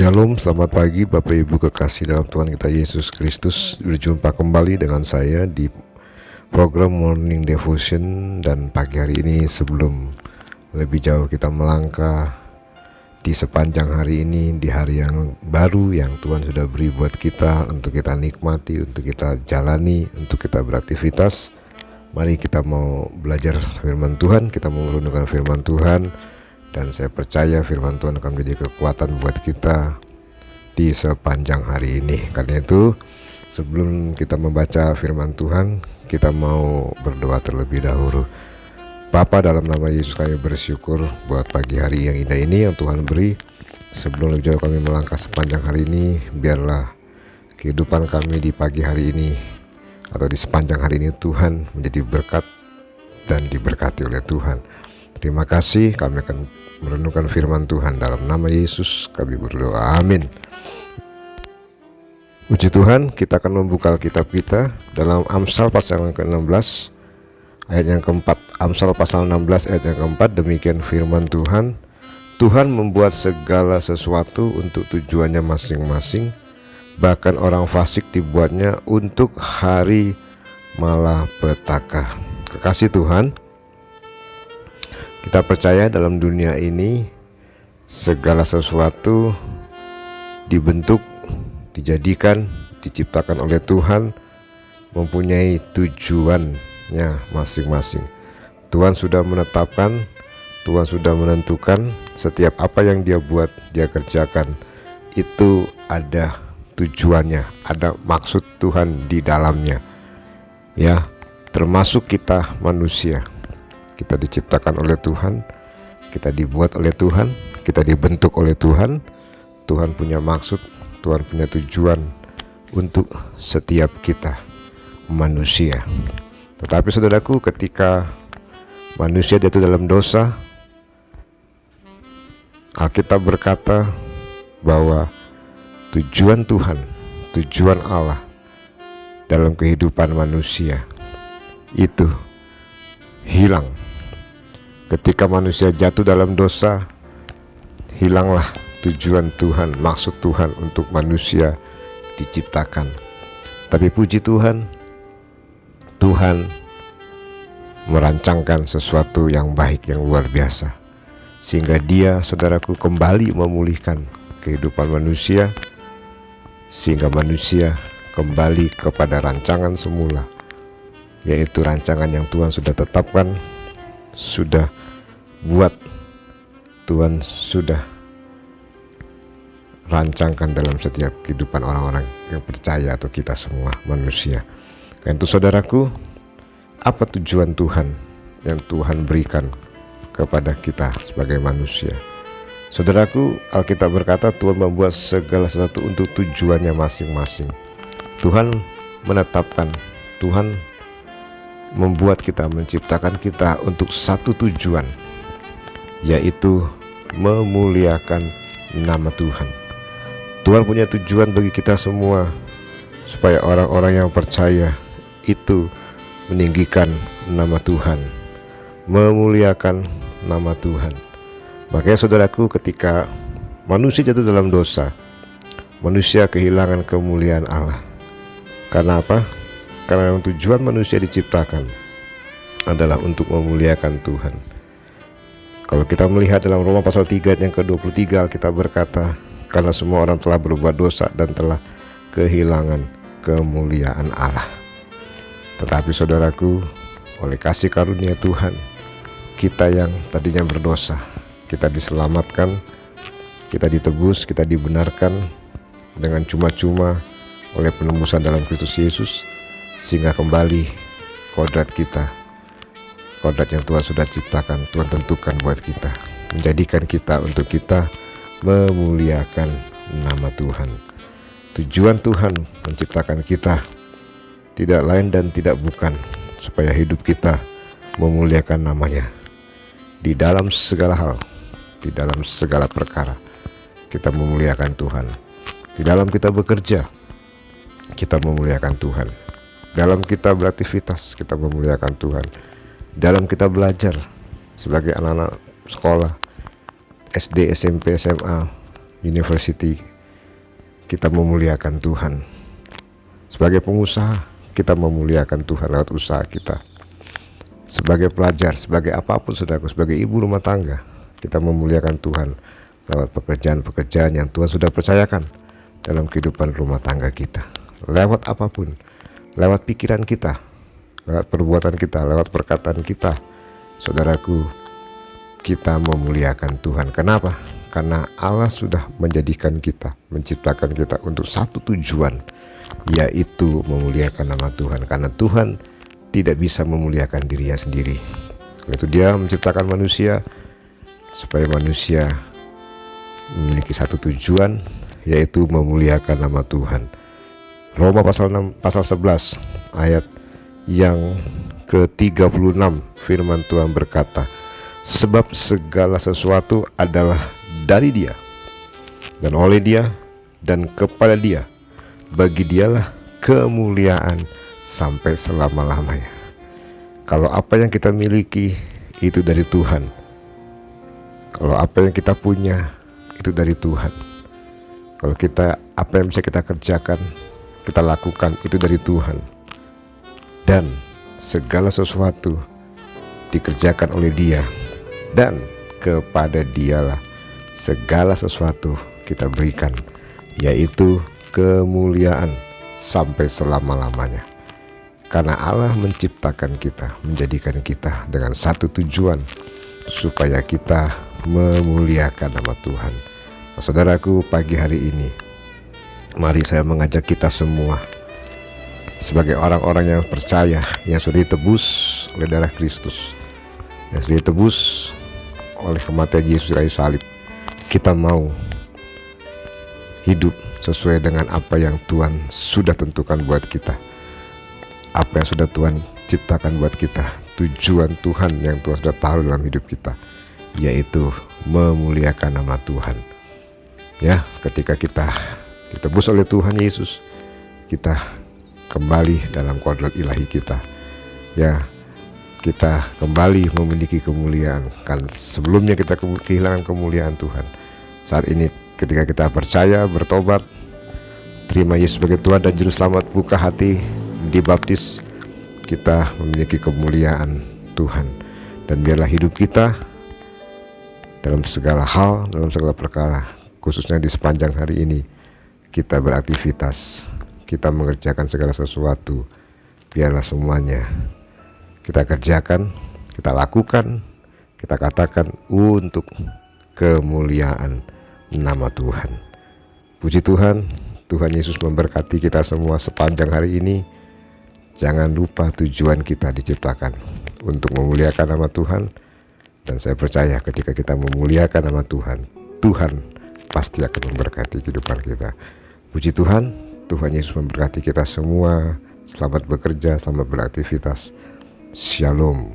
Shalom, selamat pagi Bapak Ibu kekasih dalam Tuhan kita Yesus Kristus. Berjumpa kembali dengan saya di program Morning Devotion. Dan pagi hari ini, sebelum lebih jauh kita melangkah di sepanjang hari ini, di hari yang baru yang Tuhan sudah beri buat kita, untuk kita nikmati, untuk kita jalani, untuk kita beraktivitas, mari kita mau belajar firman Tuhan, kita mau merenungkan firman Tuhan. Dan saya percaya firman Tuhan akan menjadi kekuatan buat kita di sepanjang hari ini. Karena itu, sebelum kita membaca firman Tuhan, kita mau berdoa terlebih dahulu. Bapa, dalam nama Yesus kami bersyukur buat pagi hari yang indah ini yang Tuhan beri. Sebelum lebih jauh kami melangkah sepanjang hari ini, biarlah kehidupan kami di pagi hari ini atau di sepanjang hari ini Tuhan menjadi berkat dan diberkati oleh Tuhan. Terima kasih, kami akan merenungkan firman Tuhan. Dalam nama Yesus kami berdoa, amin. Puji Tuhan, kita akan membuka Alkitab kita dalam Amsal pasal yang ke-16 ayat yang keempat. Amsal pasal 16 ayat yang keempat, demikian firman Tuhan. Tuhan membuat segala sesuatu untuk tujuannya masing-masing, bahkan orang fasik dibuatnya untuk hari malapetaka. Kekasih Tuhan, kita percaya dalam dunia ini segala sesuatu dibentuk, dijadikan, diciptakan oleh Tuhan, mempunyai tujuannya masing-masing. Tuhan sudah menetapkan, Tuhan sudah menentukan setiap apa yang Dia buat, Dia kerjakan, itu ada tujuannya, ada maksud Tuhan di dalamnya. Ya, termasuk kita manusia. Kita diciptakan oleh Tuhan, kita dibuat oleh Tuhan, kita dibentuk oleh Tuhan. Tuhan punya maksud, Tuhan punya tujuan untuk setiap kita manusia. Tetapi saudaraku, ketika manusia jatuh dalam dosa, Alkitab berkata bahwa tujuan Tuhan, tujuan Allah dalam kehidupan manusia itu hilang. Ketika manusia jatuh dalam dosa, hilanglah tujuan Tuhan, maksud Tuhan untuk manusia diciptakan. Tapi puji Tuhan, Tuhan merancangkan sesuatu yang baik, yang luar biasa, sehingga Dia, saudaraku, kembali memulihkan kehidupan manusia, sehingga manusia kembali kepada rancangan semula, yaitu rancangan yang Tuhan sudah tetapkan, sudah buat, Tuhan sudah rancangkan dalam setiap kehidupan orang-orang yang percaya atau kita semua manusia. Karena itu saudaraku, apa tujuan Tuhan yang Tuhan berikan kepada kita sebagai manusia? Saudaraku, Alkitab berkata Tuhan membuat segala sesuatu untuk tujuannya masing-masing. Tuhan menetapkan, Tuhan membuat kita, menciptakan kita untuk satu tujuan, yaitu memuliakan nama Tuhan. Tuhan punya tujuan bagi kita semua, supaya orang-orang yang percaya itu meninggikan nama Tuhan, memuliakan nama Tuhan. Makanya saudaraku, ketika manusia jatuh dalam dosa, manusia kehilangan kemuliaan Allah. Karena apa? Karena tujuan manusia diciptakan adalah untuk memuliakan Tuhan. Kalau kita melihat dalam Roma pasal 3 yang ke-23, Alkitab berkata, karena semua orang telah berbuat dosa dan telah kehilangan kemuliaan Allah. Tetapi saudaraku, oleh kasih karunia Tuhan, kita yang tadinya berdosa, kita diselamatkan, kita ditebus, kita dibenarkan dengan cuma-cuma oleh penebusan dalam Kristus Yesus, sehingga kembali kodrat kita, kodrat yang Tuhan sudah ciptakan, Tuhan tentukan buat kita, menjadikan kita untuk kita memuliakan nama Tuhan. Tujuan Tuhan menciptakan kita tidak lain dan tidak bukan supaya hidup kita memuliakan namanya. Di dalam segala hal, di dalam segala perkara, kita memuliakan Tuhan. Di dalam kita bekerja, kita memuliakan Tuhan. Dalam kita beraktivitas, kita memuliakan Tuhan. Dalam kita belajar sebagai anak-anak sekolah, SD, SMP, SMA, university, kita memuliakan Tuhan. Sebagai pengusaha, kita memuliakan Tuhan lewat usaha kita. Sebagai pelajar, sebagai apapun saudaraku, sebagai ibu rumah tangga, kita memuliakan Tuhan lewat pekerjaan-pekerjaan yang Tuhan sudah percayakan dalam kehidupan rumah tangga kita. Lewat apapun, lewat pikiran kita, lewat perbuatan kita, lewat perkataan kita, saudaraku, kita memuliakan Tuhan. Kenapa? Karena Allah sudah menjadikan kita, menciptakan kita untuk satu tujuan, yaitu memuliakan nama Tuhan. Karena Tuhan tidak bisa memuliakan dirinya sendiri, yaitu Dia menciptakan manusia supaya manusia memiliki satu tujuan, yaitu memuliakan nama Tuhan. Roma pasal 6, pasal 11 ayat yang ke-36, firman Tuhan berkata, sebab segala sesuatu adalah dari Dia, dan oleh Dia, dan kepada Dia. Bagi Dialah kemuliaan sampai selama-lamanya. Kalau apa yang kita miliki itu dari Tuhan, kalau apa yang kita punya itu dari Tuhan, kalau kita apa yang bisa kita kerjakan, kita lakukan itu dari Tuhan, dan segala sesuatu dikerjakan oleh Dia, dan kepada Dialah segala sesuatu kita berikan, yaitu kemuliaan sampai selama-lamanya. Karena Allah menciptakan kita, menjadikan kita dengan satu tujuan, supaya kita memuliakan nama Tuhan. Nah, saudaraku, pagi hari ini mari saya mengajak kita semua sebagai orang-orang yang percaya, yang sudah ditebus oleh darah Kristus, yang sudah ditebus oleh kematian Yesus di kayu salib. Kita mau hidup sesuai dengan apa yang Tuhan sudah tentukan buat kita, apa yang sudah Tuhan ciptakan buat kita, tujuan Tuhan yang Tuhan sudah taruh dalam hidup kita, yaitu memuliakan nama Tuhan. Ya, ketika kita ditebus oleh Tuhan Yesus, kita kembali dalam kodrat ilahi kita. Ya, kita kembali memiliki kemuliaan. Kan sebelumnya kita kehilangan kemuliaan Tuhan. Saat ini ketika kita percaya, bertobat, terima Yesus sebagai Tuhan dan Juru Selamat, buka hati, dibaptis, kita memiliki kemuliaan Tuhan. Dan biarlah hidup kita dalam segala hal, dalam segala perkara, khususnya di sepanjang hari ini, kita beraktivitas, kita mengerjakan segala sesuatu, biarlah semuanya kita kerjakan, kita lakukan, kita katakan untuk kemuliaan nama Tuhan. Puji Tuhan, Tuhan Yesus memberkati kita semua sepanjang hari ini. Jangan lupa tujuan kita diciptakan untuk memuliakan nama Tuhan. Dan saya percaya ketika kita memuliakan nama Tuhan, Tuhan pasti akan memberkati kehidupan kita. Puji Tuhan, Tuhan Yesus memberkati kita semua. Selamat bekerja, selamat beraktivitas. Shalom.